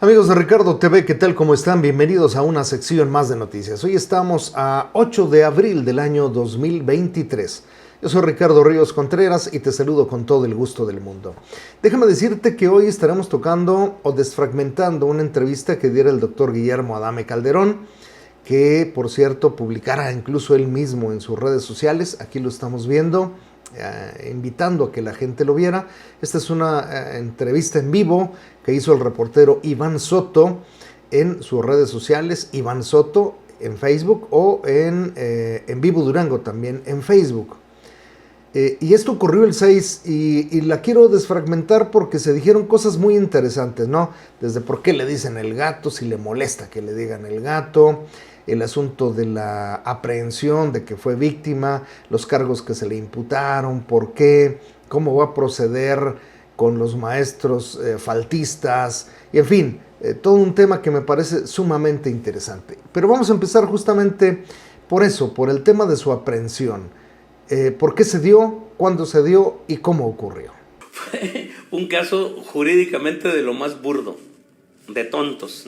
Amigos de Ricardo TV, ¿qué tal? ¿Cómo están? Bienvenidos a una sección más de noticias. Hoy estamos a 8 de abril del año 2023. Yo soy Ricardo Ríos Contreras y te saludo con todo el gusto del mundo. Déjame decirte que hoy estaremos tocando o desfragmentando una entrevista que diera el doctor Guillermo Adame Calderón, que por cierto publicara incluso él mismo en sus redes sociales. Aquí lo estamos viendo. Invitando a que la gente lo viera. Esta es una entrevista en vivo que hizo el reportero Iván Soto en sus redes sociales, Iván Soto en Facebook o en Vivo Durango también en Facebook. Y esto ocurrió el 6 y la quiero desfragmentar porque se dijeron cosas muy interesantes, ¿no? Desde por qué le dicen el gato, si le molesta que le digan el gato, el asunto de la aprehensión de que fue víctima, los cargos que se le imputaron, por qué, cómo va a proceder con los maestros faltistas, y en fin, todo un tema que me parece sumamente interesante. Pero vamos a empezar justamente por eso, por el tema de su aprehensión. ¿Por qué se dio, cuándo se dio y cómo ocurrió? Fue un caso jurídicamente de lo más burdo, de tontos,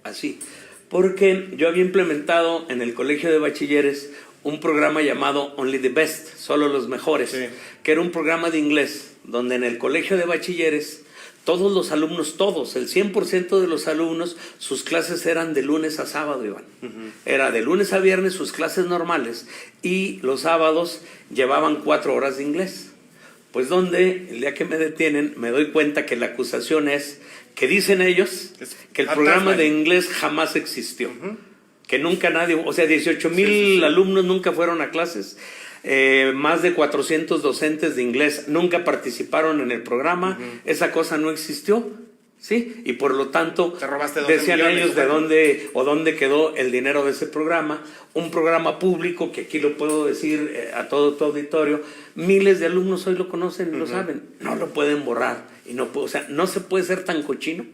así. Porque yo había implementado en el colegio de bachilleres un programa llamado Only the Best, solo los mejores, sí, que era un programa de inglés, donde en el colegio de bachilleres todos los alumnos, el 100% de los alumnos, sus clases eran de lunes a sábado, Iván. Era de lunes a viernes sus clases normales y los sábados llevaban 4 horas de inglés. Pues donde, el día que me detienen, me doy cuenta que la acusación es que dicen ellos que el programa de inglés jamás existió. Que nunca nadie, o sea, 18,000 alumnos nunca fueron a clases. Más de 400 docentes de inglés nunca participaron en el programa. Esa cosa no existió, ¿sí? Y por lo tanto, decían ellos de dónde quedó el dinero de ese programa. Un programa público, que aquí lo puedo decir a todo tu auditorio, miles de alumnos hoy lo conocen y lo saben. No lo pueden borrar. O sea, no se puede ser tan cochino,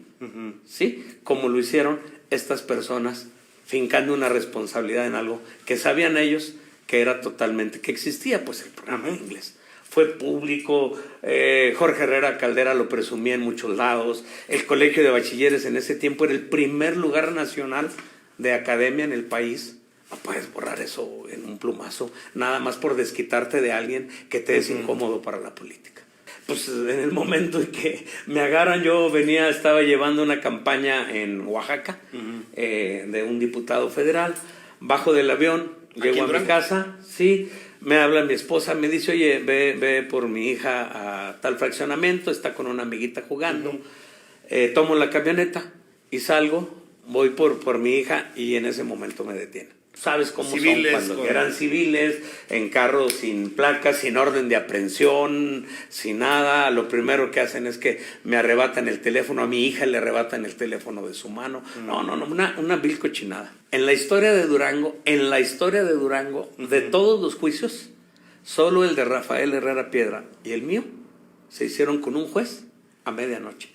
¿sí? Como lo hicieron estas personas, fincando una responsabilidad en algo que sabían ellos que era totalmente, que existía pues el programa de inglés. Fue público, Jorge Herrera Caldera lo presumía en muchos lados, el colegio de bachilleres en ese tiempo era el primer lugar nacional de academia en el país. No puedes borrar eso en un plumazo, nada más por desquitarte de alguien que te es incómodo para la política. Pues en el momento en que me agarran, estaba llevando una campaña en Oaxaca, de un diputado federal, bajo del avión, llego a mi casa, sí, me habla mi esposa, me dice, oye, ve por mi hija a tal fraccionamiento, está con una amiguita jugando, tomo la camioneta y salgo, voy por mi hija y en ese momento me detienen. ¿Sabes cómo civiles, son cuando eran civiles, en carros sin placas, sin orden de aprehensión, sin nada? Lo primero que hacen es que me arrebatan el teléfono, a mi hija le arrebatan el teléfono de su mano. No, una vil cochinada. En la historia de Durango, de todos los juicios, solo el de Rafael Herrera Piedra y el mío se hicieron con un juez a medianoche.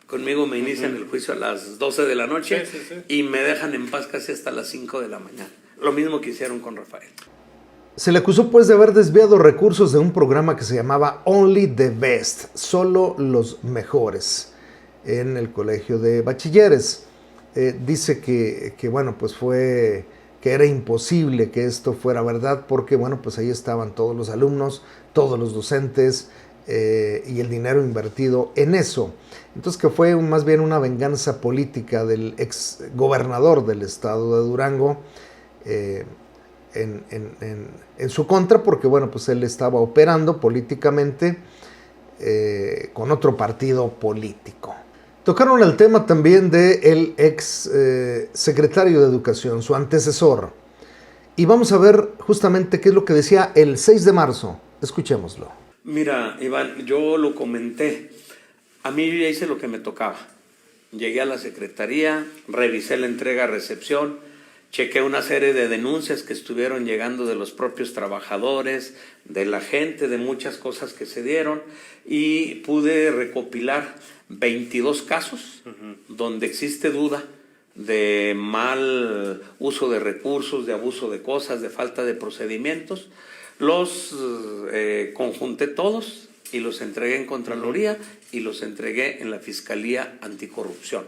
Conmigo me inician el juicio a las 12 de la noche y me dejan en paz casi hasta las 5 de la mañana. Lo mismo que hicieron con Rafael. Se le acusó pues de haber desviado recursos de un programa que se llamaba Only the Best, solo los mejores, en el colegio de bachilleres. Dice que bueno, pues que era imposible que esto fuera verdad porque bueno, pues ahí estaban todos los alumnos, todos los docentes, y el dinero invertido en eso. Entonces que fue más bien una venganza política del ex gobernador del estado de Durango en su contra, porque bueno, pues él estaba operando políticamente con otro partido político. Tocaron el tema también del ex secretario de Educación, su antecesor, y vamos a ver justamente qué es lo que decía el 6 de marzo. Escuchémoslo. Mira, Iván, yo lo comenté. A mí yo ya hice lo que me tocaba. Llegué a la secretaría, revisé la entrega-recepción, chequé una serie de denuncias que estuvieron llegando de los propios trabajadores, de la gente, de muchas cosas que se dieron, y pude recopilar 22 casos donde existe duda de mal uso de recursos, de abuso de cosas, de falta de procedimientos. Los conjunté todos y los entregué en Contraloría y los entregué en la Fiscalía Anticorrupción.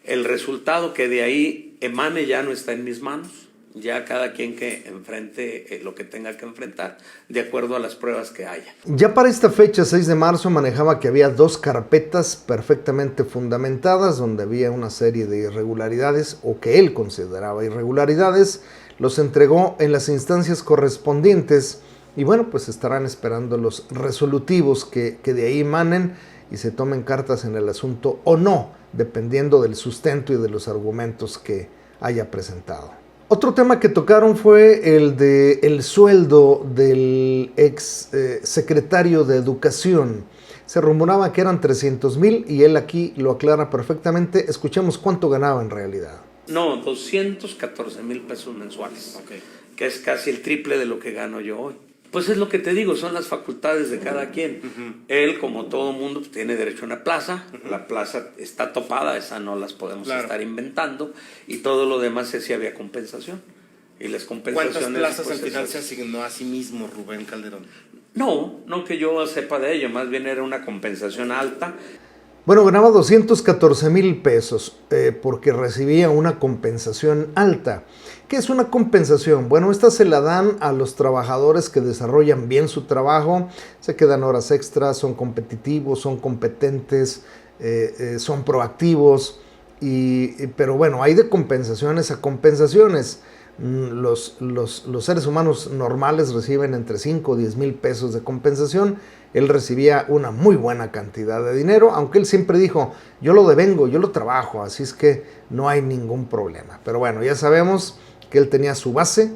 El resultado que de ahí emane ya no está en mis manos. Ya cada quien que enfrente lo que tenga que enfrentar, de acuerdo a las pruebas que haya. Ya para esta fecha, 6 de marzo, manejaba que había 2 carpetas perfectamente fundamentadas, donde había una serie de irregularidades, o que él consideraba irregularidades, los entregó en las instancias correspondientes, y bueno, pues estarán esperando los resolutivos que de ahí emanen, y se tomen cartas en el asunto o no, dependiendo del sustento y de los argumentos que haya presentado. Otro tema que tocaron fue el de el sueldo del ex secretario de Educación. Se rumoraba que eran 300,000 y él aquí lo aclara perfectamente. Escuchemos cuánto ganaba en realidad. No, 214,000 pesos mensuales, que es casi el triple de lo que gano yo hoy. Pues es lo que te digo, son las facultades de cada quien. Él, como todo mundo, pues, tiene derecho a una plaza. La plaza está topada, esa no las podemos estar inventando. Y todo lo demás es si había compensación. Y las compensaciones... ¿Cuántas plazas pues, al final se asignó a sí mismo Rubén Calderón? No que yo sepa de ello, más bien era una compensación alta. Bueno, ganaba 214,000 pesos porque recibía una compensación alta. ¿Qué es una compensación? Bueno, esta se la dan a los trabajadores que desarrollan bien su trabajo, se quedan horas extras, son competitivos, son competentes, son proactivos, pero bueno, hay de compensaciones a compensaciones. Los seres humanos normales reciben entre 5 o 10 mil pesos de compensación. Él recibía una muy buena cantidad de dinero, aunque él siempre dijo, yo lo devengo, yo lo trabajo, así es que no hay ningún problema. Pero bueno, ya sabemos que él tenía su base,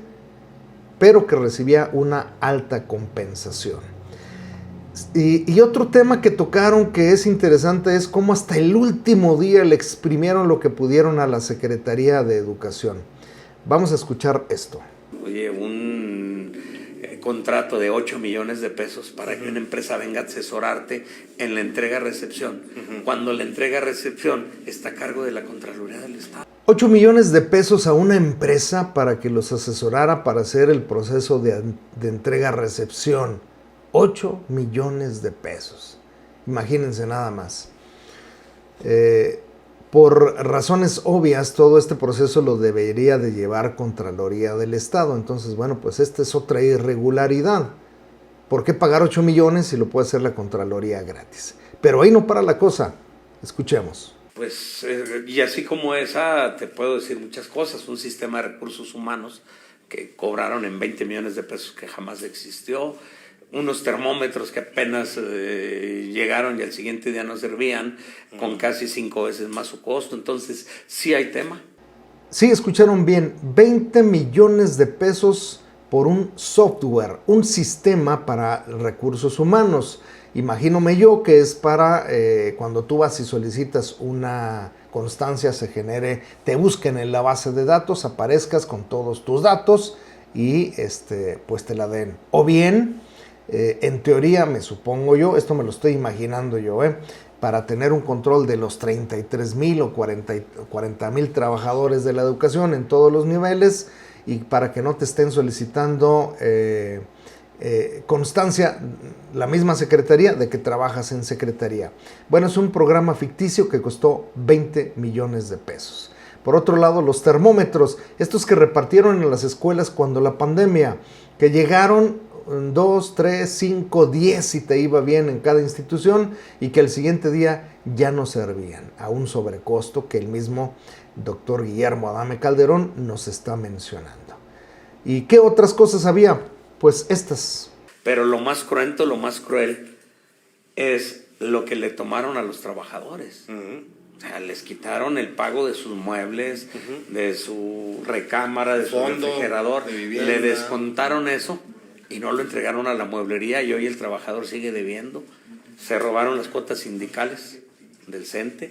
pero que recibía una alta compensación. Y otro tema que tocaron que es interesante es cómo hasta el último día le exprimieron lo que pudieron a la Secretaría de Educación. Vamos a escuchar esto. Oye, un contrato de 8 millones de pesos para que una empresa venga a asesorarte en la entrega-recepción, cuando la entrega-recepción está a cargo de la Contraloría del Estado. 8 millones de pesos a una empresa para que los asesorara para hacer el proceso de entrega-recepción. 8 millones de pesos. Imagínense nada más. Por razones obvias, todo este proceso lo debería de llevar Contraloría del Estado. Entonces, bueno, pues esta es otra irregularidad. ¿Por qué pagar 8 millones si lo puede hacer la Contraloría gratis? Pero ahí no para la cosa. Escuchemos. Pues, y así como esa, te puedo decir muchas cosas. Un sistema de recursos humanos que cobraron en 20 millones de pesos que jamás existió. Unos termómetros que apenas llegaron y al siguiente día no servían, con casi 5 veces más su costo. Entonces, sí hay tema. Sí, escucharon bien, 20 millones de pesos por un software, un sistema para recursos humanos. Imagínome yo que es para cuando tú vas y solicitas una constancia, se genere, te busquen en la base de datos, aparezcas con todos tus datos y pues te la den. O bien... en teoría, me supongo yo, esto me lo estoy imaginando yo, para tener un control de los 33,000 o 40,000 trabajadores de la educación en todos los niveles y para que no te estén solicitando constancia, la misma secretaría, de que trabajas en secretaría. Bueno, es un programa ficticio que costó 20 millones de pesos. Por otro lado, los termómetros, estos que repartieron en las escuelas cuando la pandemia, que llegaron 2, 3, 5, 10 si te iba bien en cada institución y que el siguiente día ya no servían a un sobrecosto que el mismo doctor Guillermo Adame Calderón nos está mencionando. ¿Y qué otras cosas había? Pues estas. Pero lo más cruento, lo más cruel es lo que le tomaron a los trabajadores. O sea, les quitaron el pago de sus muebles, de su recámara, de su refrigerador, le descontaron eso y no lo entregaron a la mueblería y hoy el trabajador sigue debiendo. Se robaron las cuotas sindicales del CENTE,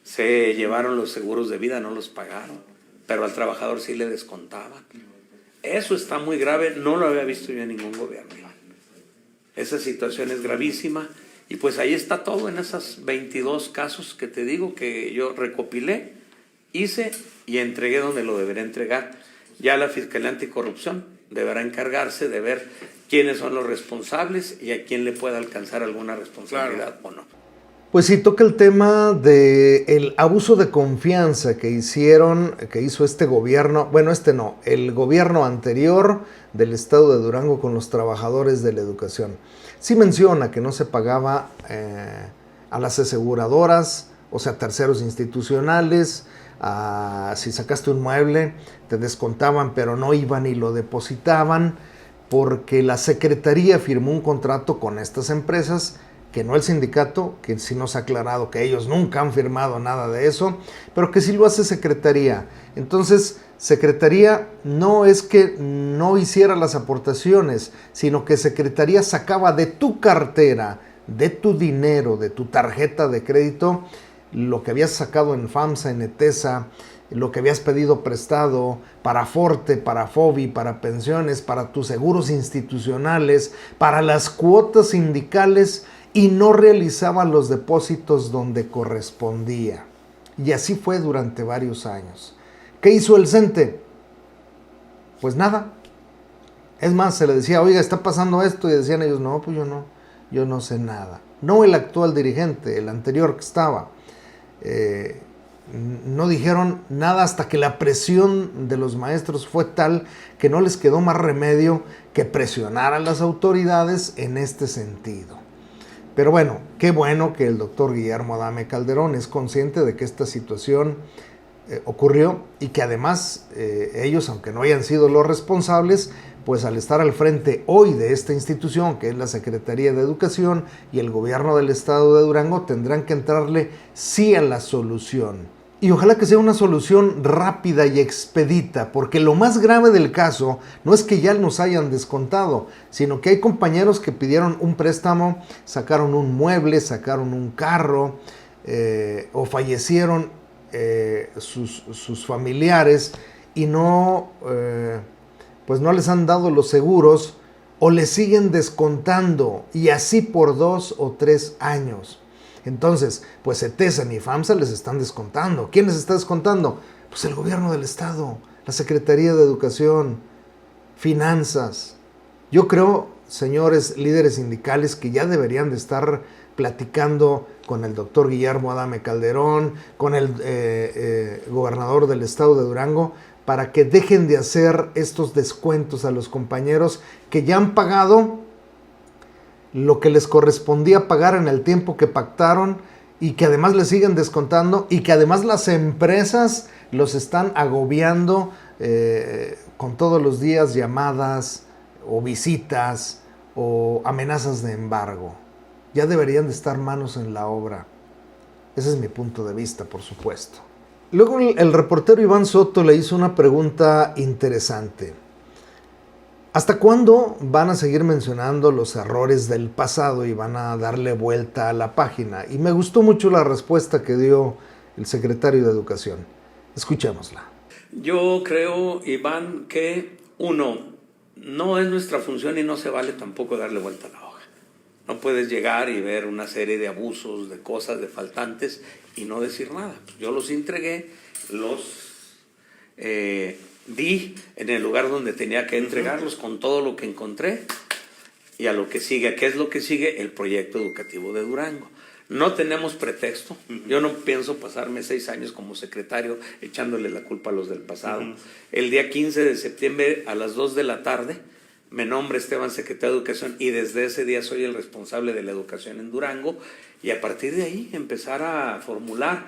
se llevaron los seguros de vida, no los pagaron, pero al trabajador sí le descontaban. Eso está muy grave, no lo había visto yo en ningún gobierno, Iván. Esa situación es gravísima y pues ahí está todo en esos 22 casos que te digo que yo recopilé, hice y entregué donde lo debería entregar. Ya la Fiscalía Anticorrupción deberá encargarse de ver quiénes son los responsables y a quién le pueda alcanzar alguna responsabilidad o no. Pues sí, toca el tema del abuso de confianza que hizo este gobierno, bueno, el gobierno anterior del estado de Durango con los trabajadores de la educación. Sí menciona que no se pagaba a las aseguradoras, o sea, terceros institucionales. Si sacaste un mueble, te descontaban, pero no iban y lo depositaban, porque la Secretaría firmó un contrato con estas empresas, que no el sindicato, que sí nos ha aclarado que ellos nunca han firmado nada de eso, pero que sí lo hace Secretaría. Entonces, Secretaría no es que no hiciera las aportaciones, sino que Secretaría sacaba de tu cartera, de tu dinero, de tu tarjeta de crédito, lo que habías sacado en FAMSA, en ETESA, lo que habías pedido prestado para Forte, para FOBI, para pensiones, para tus seguros institucionales, para las cuotas sindicales, y no realizaban los depósitos donde correspondía. Y así fue durante varios años. ¿Qué hizo el CENTE? Pues nada. Es más, se le decía, oiga, está pasando esto, y decían ellos, no, pues yo no sé nada. No el actual dirigente, el anterior que estaba. No dijeron nada hasta que la presión de los maestros fue tal que no les quedó más remedio que presionar a las autoridades en este sentido. Pero bueno, qué bueno que el doctor Guillermo Adame Calderón es consciente de que esta situación ocurrió y que además ellos, aunque no hayan sido los responsables, pues al estar al frente hoy de esta institución, que es la Secretaría de Educación y el gobierno del estado de Durango, tendrán que entrarle sí a la solución. Y ojalá que sea una solución rápida y expedita, porque lo más grave del caso no es que ya nos hayan descontado, sino que hay compañeros que pidieron un préstamo, sacaron un mueble, sacaron un carro, o fallecieron sus familiares y pues no les han dado los seguros o les siguen descontando, y así por 2 o 3 años. Entonces, pues ETESA ni FAMSA les están descontando. ¿Quién les está descontando? Pues el gobierno del estado, la Secretaría de Educación, Finanzas. Yo creo, señores líderes sindicales, que ya deberían de estar platicando con el doctor Guillermo Adame Calderón, con el gobernador del estado de Durango, para que dejen de hacer estos descuentos a los compañeros que ya han pagado lo que les correspondía pagar en el tiempo que pactaron, y que además les siguen descontando, y que además las empresas los están agobiando con todos los días llamadas o visitas o amenazas de embargo. Ya deberían de estar manos en la obra. Ese es mi punto de vista, por supuesto. Luego el reportero Iván Soto le hizo una pregunta interesante. ¿Hasta cuándo van a seguir mencionando los errores del pasado y van a darle vuelta a la página? Y me gustó mucho la respuesta que dio el secretario de Educación. Escuchémosla. Yo creo, Iván, que no es nuestra función y no se vale tampoco darle vuelta a la hoja. No puedes llegar y ver una serie de abusos, de cosas, de faltantes y no decir nada. Yo los entregué, los di en el lugar donde tenía que entregarlos con todo lo que encontré, y a lo que sigue. ¿Qué es lo que sigue? El proyecto educativo de Durango. No tenemos pretexto. Yo no pienso pasarme 6 años como secretario echándole la culpa a los del pasado. El día 15 de septiembre a las 2 de la tarde me nombra Esteban secretario de Educación, y desde ese día soy el responsable de la educación en Durango, y a partir de ahí empezar a formular,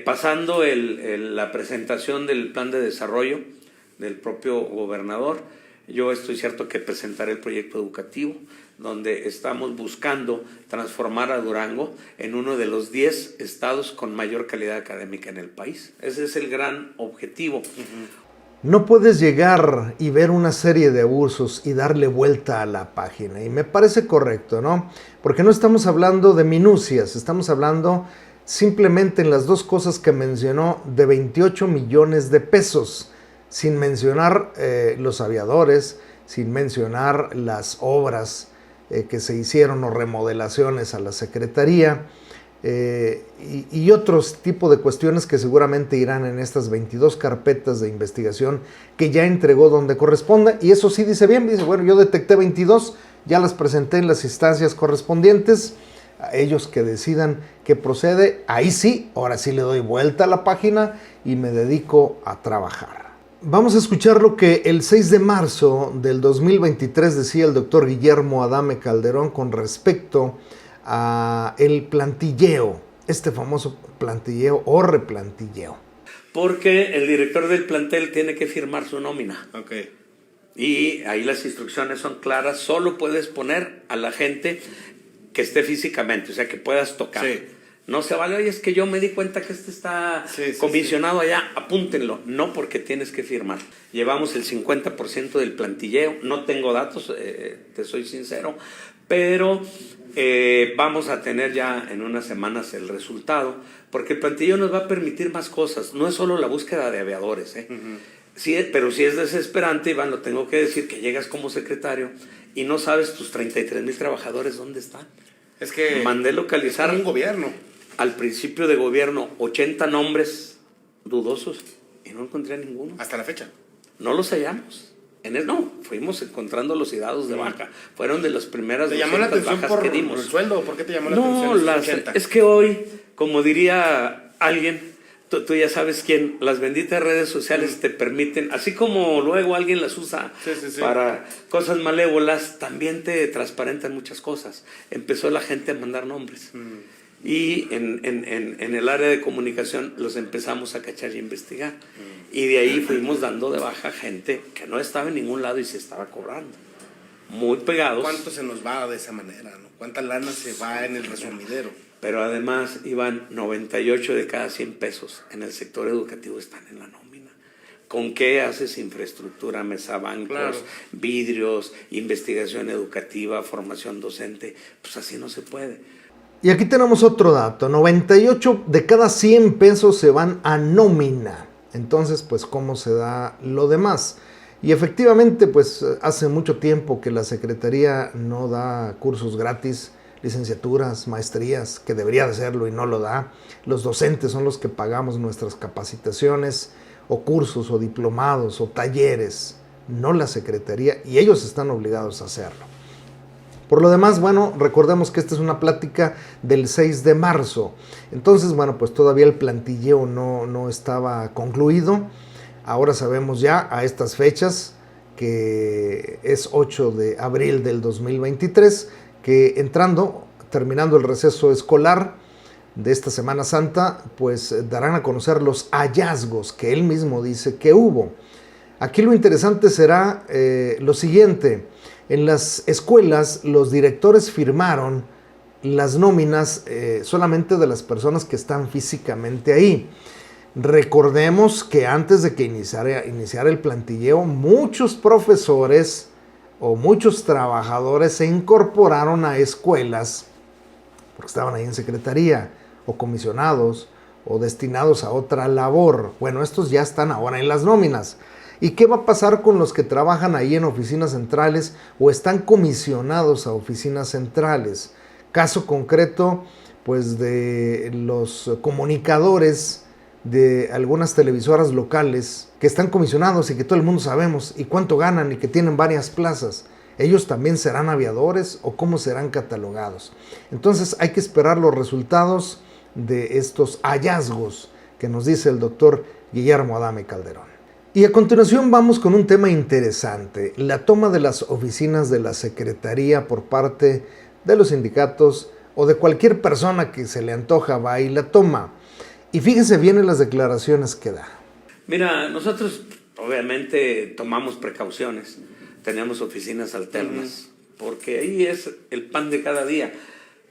pasando la presentación del plan de desarrollo del propio gobernador. Yo estoy cierto que presentaré el proyecto educativo, donde estamos buscando transformar a Durango en uno de los 10 estados con mayor calidad académica en el país. Ese es el gran objetivo. No puedes llegar y ver una serie de abusos y darle vuelta a la página. Y me parece correcto, ¿no? Porque no estamos hablando de minucias, estamos hablando simplemente en las dos cosas que mencionó de 28 millones de pesos, sin mencionar los aviadores, sin mencionar las obras que se hicieron o remodelaciones a la Secretaría. y otros tipos de cuestiones que seguramente irán en estas 22 carpetas de investigación que ya entregó donde corresponda. Y eso sí dice bien, dice, bueno, yo detecté 22, ya las presenté en las instancias correspondientes, a ellos que decidan qué procede. Ahí sí, ahora sí le doy vuelta a la página y me dedico a trabajar. Vamos a escuchar lo que el 6 de marzo del 2023 decía el doctor Guillermo Adame Calderón con respecto a el plantilleo, este famoso plantilleo o replantilleo. Porque el director del plantel tiene que firmar su nómina. Ok. Y ahí las instrucciones son claras, solo puedes poner a la gente que esté físicamente, o sea, que puedas tocar. Sí. No se vale, oye, es que yo me di cuenta que este está comisionado allá, apúntenlo. No, porque tienes que firmar. Llevamos el 50% del plantilleo, no tengo datos, te soy sincero, pero vamos a tener ya en unas semanas el resultado, porque el plantilleo nos va a permitir más cosas, no es solo la búsqueda de aviadores, Sí, pero sí es desesperante, Iván, lo tengo que decir, que llegas como secretario y no sabes tus 33,000 trabajadores dónde están. Es que mandé localizar un gobierno. Al principio de gobierno 80 nombres dudosos y no encontré ninguno. Hasta la fecha. No los hallamos. No, fuimos encontrándolos y dados de baja. Fueron de las primeras 200 bajas que dimos. ¿Te llamó la atención por el sueldo? ¿Por qué te llamó la atención? Es que hoy, como diría alguien, tú ya sabes quién, las benditas redes sociales te permiten, así como luego alguien las usa para cosas malévolas, también te transparentan muchas cosas. Empezó la gente a mandar nombres. Y en el área de comunicación los empezamos a cachar y investigar. Y de ahí fuimos dando de baja gente que no estaba en ningún lado y se estaba cobrando. Muy pegados. ¿Cuánto se nos va de esa manera, no? ¿Cuánta lana se va en el resumidero? Pero además, Iván, 98 de cada 100 pesos en el sector educativo están en la nómina. ¿Con qué haces infraestructura, mesabancos, vidrios, investigación educativa, formación docente? Pues así no se puede. Y aquí tenemos otro dato, 98 de cada 100 pesos se van a nómina. Entonces, pues, ¿cómo se da lo demás? Y efectivamente, pues, hace mucho tiempo que la Secretaría no da cursos gratis, licenciaturas, maestrías, que debería de hacerlo y no lo da. Los docentes son los que pagamos nuestras capacitaciones, o cursos, o diplomados, o talleres, no la Secretaría, y ellos están obligados a hacerlo. Por lo demás, bueno, recordemos que esta es una plática del 6 de marzo. Entonces, bueno, pues todavía el plantilleo no estaba concluido. Ahora sabemos ya a estas fechas, que es 8 de abril del 2023, que terminando el receso escolar de esta Semana Santa, pues darán a conocer los hallazgos que él mismo dice que hubo. Aquí lo interesante será lo siguiente. En las escuelas, los directores firmaron las nóminas solamente de las personas que están físicamente ahí. Recordemos que antes de que iniciara el plantilleo, muchos profesores o muchos trabajadores se incorporaron a escuelas porque estaban ahí en secretaría o comisionados o destinados a otra labor. Bueno, estos ya están ahora en las nóminas. ¿Y qué va a pasar con los que trabajan ahí en oficinas centrales o están comisionados a oficinas centrales? Caso concreto, pues de los comunicadores de algunas televisoras locales que están comisionados y que todo el mundo sabemos y cuánto ganan y que tienen varias plazas. ¿Ellos también serán aviadores o cómo serán catalogados? Entonces hay que esperar los resultados de estos hallazgos que nos dice el doctor Guillermo Adame Calderón. Y a continuación vamos con un tema interesante, la toma de las oficinas de la Secretaría por parte de los sindicatos o de cualquier persona que se le antoja va y la toma. Y fíjese bien en las declaraciones que da. Mira, nosotros obviamente tomamos precauciones, tenemos oficinas alternas, porque ahí es el pan de cada día,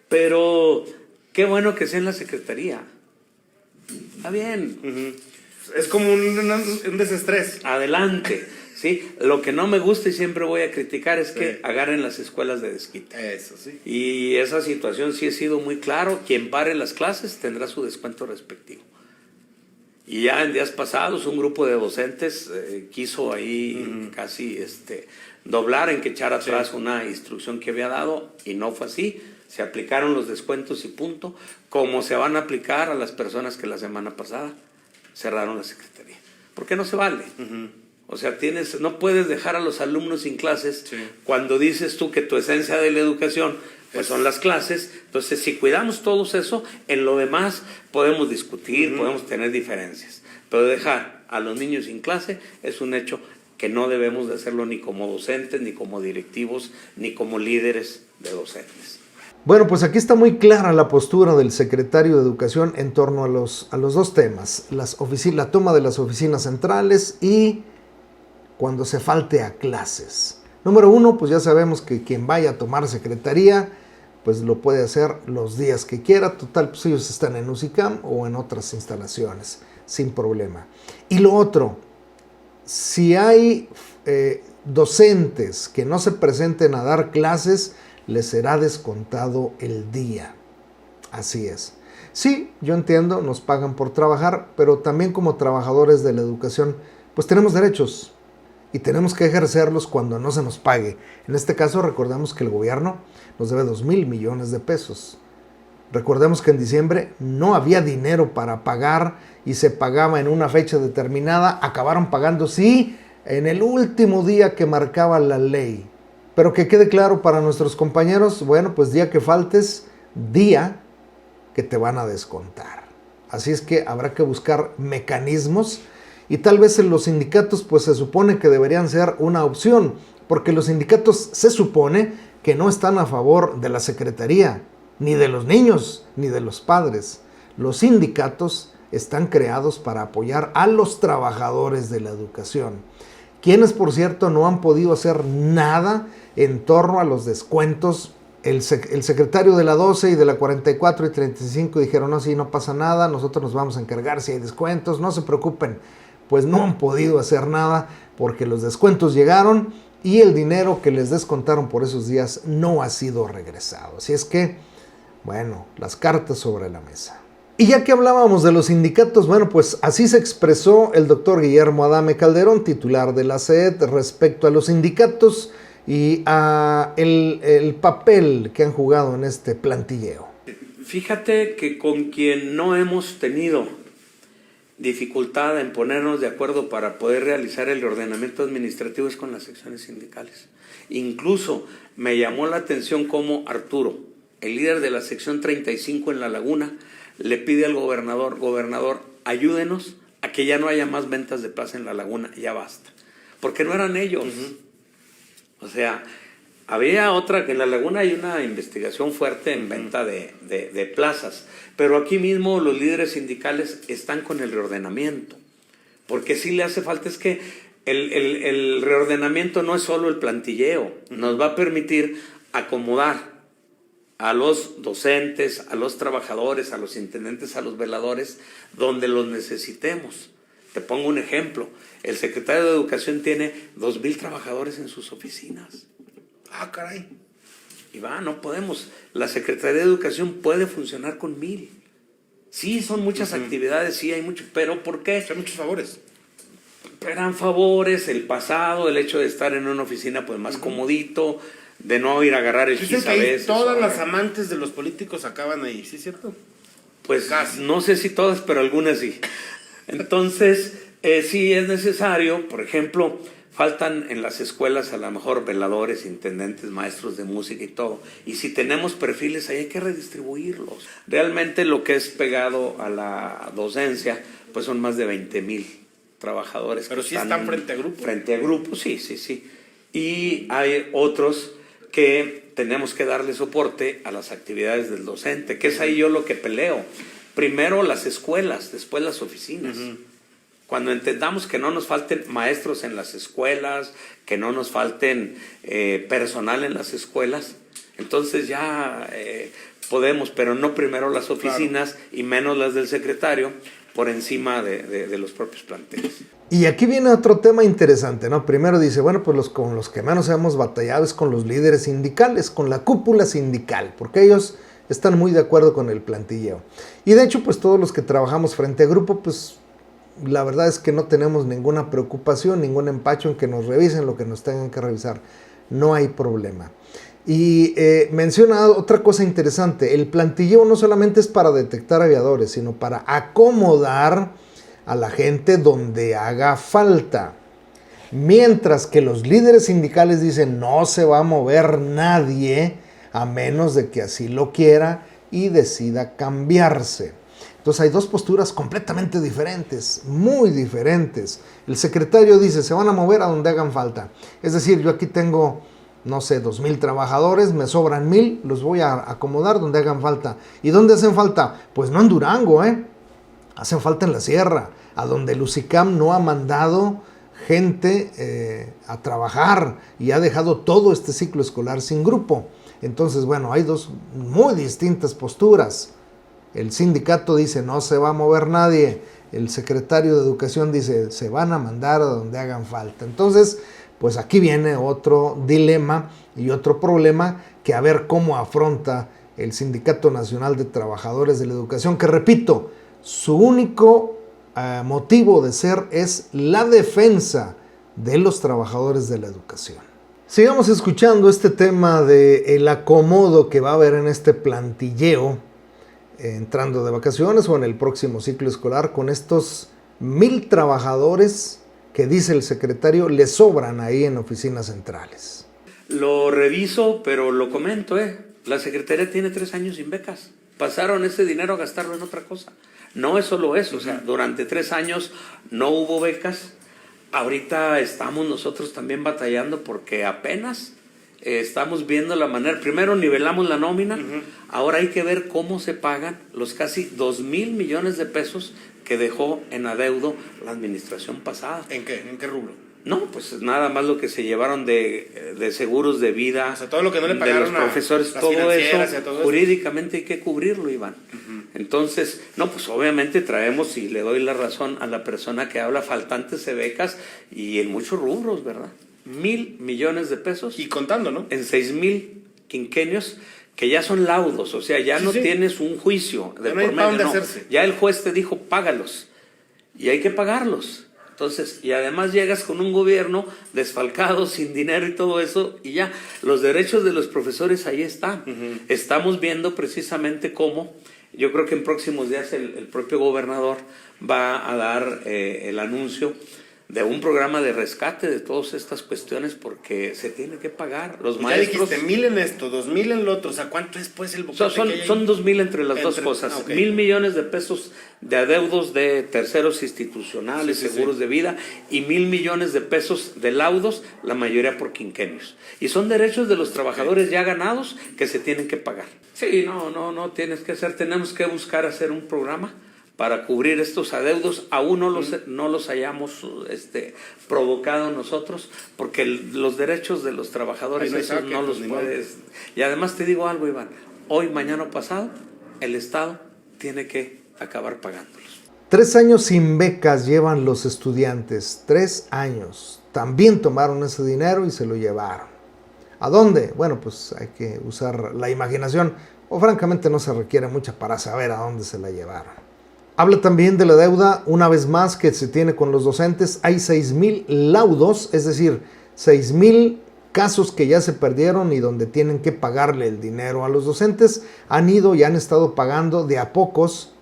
pero qué bueno que sea en la Secretaría. Está bien. Es como un desestrés. Adelante, ¿sí? Lo que no me gusta y siempre voy a criticar es que agarren las escuelas de desquite. Eso sí. Y esa situación sí he sido muy claro. Quien pare las clases tendrá su descuento respectivo. Y ya en días pasados un grupo de docentes quiso ahí casi doblar en que echar atrás una instrucción que había dado y no fue así. Se aplicaron los descuentos y punto, como se van a aplicar a las personas que la semana pasada cerraron la secretaría. Porque no se vale. O sea, no puedes dejar a los alumnos sin clases cuando dices tú que tu esencia de la educación pues son las clases. Entonces, si cuidamos todos eso, en lo demás podemos discutir, podemos tener diferencias. Pero dejar a los niños sin clase es un hecho que no debemos de hacerlo ni como docentes, ni como directivos, ni como líderes de docentes. Bueno, pues aquí está muy clara la postura del secretario de Educación en torno a los dos temas, la toma de las oficinas centrales y cuando se falte a clases. Número uno, pues ya sabemos que quien vaya a tomar secretaría, pues lo puede hacer los días que quiera. Total, pues ellos están en UCICAM o en otras instalaciones, sin problema. Y lo otro, si hay docentes que no se presenten a dar clases, les será descontado el día. Así es. Sí, yo entiendo, nos pagan por trabajar, pero también como trabajadores de la educación, pues tenemos derechos y tenemos que ejercerlos cuando no se nos pague. En este caso, recordemos que el gobierno nos debe 2,000 millones de pesos. Recordemos que en diciembre no había dinero para pagar y se pagaba en una fecha determinada. Acabaron pagando, sí, en el último día que marcaba la ley. Pero que quede claro para nuestros compañeros, bueno, pues día que faltes, día que te van a descontar. Así es que habrá que buscar mecanismos y tal vez en los sindicatos pues se supone que deberían ser una opción, porque los sindicatos se supone que no están a favor de la secretaría, ni de los niños, ni de los padres. Los sindicatos están creados para apoyar a los trabajadores de la educación, quienes por cierto no han podido hacer nada en torno a los descuentos. El secretario de la 12 y de la 44 y 35 dijeron, no, sí, no pasa nada, nosotros nos vamos a encargar si hay descuentos, no se preocupen. Pues no han podido hacer nada porque los descuentos llegaron y el dinero que les descontaron por esos días no ha sido regresado. Así es que, bueno, las cartas sobre la mesa. Y ya que hablábamos de los sindicatos, bueno, pues así se expresó el doctor Guillermo Adame Calderón, titular de la SED, respecto a los sindicatos y a el papel que han jugado en este plantilleo. Fíjate que con quien no hemos tenido dificultad en ponernos de acuerdo para poder realizar el ordenamiento administrativo es con las secciones sindicales. Incluso me llamó la atención cómo Arturo, el líder de la sección 35 en La Laguna, le pide al gobernador, ayúdenos a que ya no haya más ventas de plaza en La Laguna, ya basta. Porque no eran ellos. O sea, había otra, que en La Laguna hay una investigación fuerte en venta de plazas, pero aquí mismo los líderes sindicales están con el reordenamiento, porque sí le hace falta, es que el reordenamiento no es solo el plantilleo, nos va a permitir acomodar a los docentes, a los trabajadores, a los intendentes, a los veladores, donde los necesitemos. Te pongo un ejemplo, el secretario de Educación tiene 2,000 trabajadores en sus oficinas. Ah, caray. Y no podemos. La Secretaría de Educación puede funcionar con 1,000. Sí, son muchas actividades, sí, hay mucho, pero ¿por qué? Hay muchos favores. Eran favores, el pasado, el hecho de estar en una oficina pues más comodito, de no ir a agarrar el Dicen gis que a veces. todas las amantes de los políticos acaban ahí, ¿sí es cierto? Pues casi. No sé si todas, pero algunas sí. Entonces, sí es necesario, por ejemplo, faltan en las escuelas a lo mejor veladores, intendentes, maestros de música y todo. Y si tenemos perfiles ahí hay que redistribuirlos. Realmente lo que es pegado a la docencia, pues son más de 20,000 trabajadores. Pero sí están frente a grupo. Frente a grupo, sí. Y hay otros que tenemos que darle soporte a las actividades del docente, que es ahí yo lo que peleo. Primero las escuelas, después las oficinas. Cuando entendamos que no nos falten maestros en las escuelas, que no nos falten personal en las escuelas, entonces ya podemos, pero no primero las oficinas, claro, y menos las del secretario, por encima de los propios planteles. Y aquí viene otro tema interesante, ¿no? Primero dice, bueno, pues con los que menos hemos batallado es con los líderes sindicales, con la cúpula sindical, porque ellos están muy de acuerdo con el plantilleo. Y de hecho, pues todos los que trabajamos frente a grupo, pues la verdad es que no tenemos ninguna preocupación, ningún empacho en que nos revisen lo que nos tengan que revisar. No hay problema. Y menciona otra cosa interesante, el plantilleo no solamente es para detectar aviadores, sino para acomodar a la gente donde haga falta. Mientras que los líderes sindicales dicen no se va a mover nadie a menos de que así lo quiera y decida cambiarse. Entonces hay dos posturas completamente diferentes, muy diferentes. El secretario dice se van a mover a donde hagan falta. Es decir, yo aquí tengo, no sé, 2,000 trabajadores, me sobran 1,000, los voy a acomodar donde hagan falta. ¿Y dónde hacen falta? Pues no en Durango, hacen falta en la sierra, a donde el UCICAM no ha mandado gente a trabajar y ha dejado todo este ciclo escolar sin grupo. Entonces, bueno, hay dos muy distintas posturas. El sindicato dice no se va a mover nadie, el secretario de Educación dice se van a mandar a donde hagan falta. Entonces, pues aquí viene otro dilema y otro problema que a ver cómo afronta el Sindicato Nacional de Trabajadores de la Educación, que repito, su único motivo de ser es la defensa de los trabajadores de la educación. Sigamos escuchando este tema del acomodo que va a haber en este plantilleo, entrando de vacaciones o en el próximo ciclo escolar, con estos 1,000 trabajadores que dice el secretario le sobran ahí en oficinas centrales. Lo reviso, pero lo comento, la Secretaría tiene 3 años sin becas. Pasaron ese dinero a gastarlo en otra cosa. No es solo eso, o sea, durante 3 años no hubo becas. Ahorita estamos nosotros también batallando porque apenas estamos viendo la manera. Primero nivelamos la nómina, ahora hay que ver cómo se pagan los casi 2,000 millones de pesos que dejó en adeudo la administración pasada. ¿En qué rubro? No, pues nada más lo que se llevaron de seguros de vida, o sea, todo lo que no le pagaron de los profesores, a todo eso, todo jurídicamente hay que cubrirlo, Iván. Entonces, no, pues obviamente traemos, y le doy la razón a la persona que habla, faltantes de becas y en muchos rubros, ¿verdad? 1,000 millones de pesos. Y contando, ¿no? En 6,000 quinquenios, que ya son laudos, o sea, ya no tienes un juicio de por medio, no. Ya el juez te dijo, págalos, y hay que pagarlos. Entonces, y además llegas con un gobierno desfalcado, sin dinero y todo eso, y ya, los derechos de los profesores ahí están. Estamos viendo precisamente cómo, yo creo que en próximos días el propio gobernador va a dar el anuncio de un programa de rescate de todas estas cuestiones, porque se tiene que pagar. Los maestros. Ya dijiste 1,000 en esto, 2,000 en lo otro, o sea, ¿cuánto es pues el boquete son 2,000 entre las dos cosas. 1,000 millones de pesos de adeudos de terceros institucionales, seguros de vida, y 1,000 millones de pesos de laudos, la mayoría por quinquenios. Y son derechos de los trabajadores ya ganados que se tienen que pagar. Sí, no tienes que hacer, tenemos que buscar hacer un programa para cubrir estos adeudos. Aún no los hayamos provocado nosotros, porque los derechos de los trabajadores no los puedes. Y además te digo algo, Iván, hoy, mañana o pasado, el Estado tiene que acabar pagándolos. 3 años sin becas llevan los estudiantes, 3 años. También tomaron ese dinero y se lo llevaron. ¿A dónde? Bueno, pues hay que usar la imaginación, o francamente no se requiere mucha para saber a dónde se la llevaron. Habla también de la deuda, una vez más, que se tiene con los docentes. Hay 6,000 laudos, es decir, 6,000 casos que ya se perdieron y donde tienen que pagarle el dinero a los docentes. Han ido y han estado pagando de a pocos.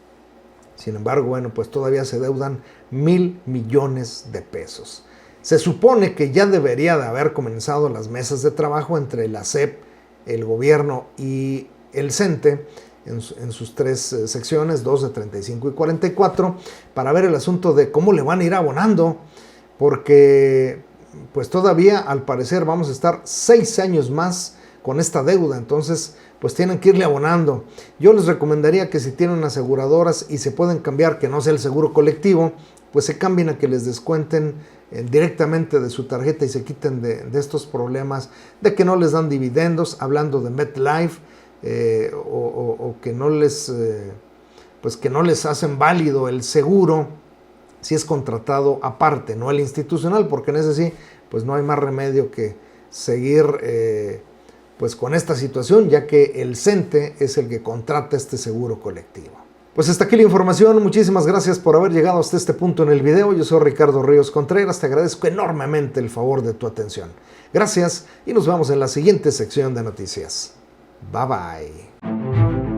Sin embargo, bueno, pues todavía se deudan 1,000 millones de pesos. Se supone que ya debería de haber comenzado las mesas de trabajo entre la SEP, el gobierno y el CENTE, en sus 3 secciones, 12, 35 y 44, para ver el asunto de cómo le van a ir abonando, porque pues todavía al parecer vamos a estar 6 años más con esta deuda, entonces pues tienen que irle abonando. Yo les recomendaría que si tienen aseguradoras y se pueden cambiar, que no sea el seguro colectivo, pues se cambien a que les descuenten directamente de su tarjeta y se quiten de estos problemas de que no les dan dividendos, hablando de MetLife, o que no les hacen válido el seguro si es contratado aparte, no el institucional, porque en ese sí pues no hay más remedio que seguir pues con esta situación, ya que el CENTE es el que contrata este seguro colectivo. Pues hasta aquí la información. Muchísimas gracias por haber llegado hasta este punto en el video. Yo soy Ricardo Ríos Contreras. Te agradezco enormemente el favor de tu atención. Gracias y nos vemos en la siguiente sección de noticias. Bye bye.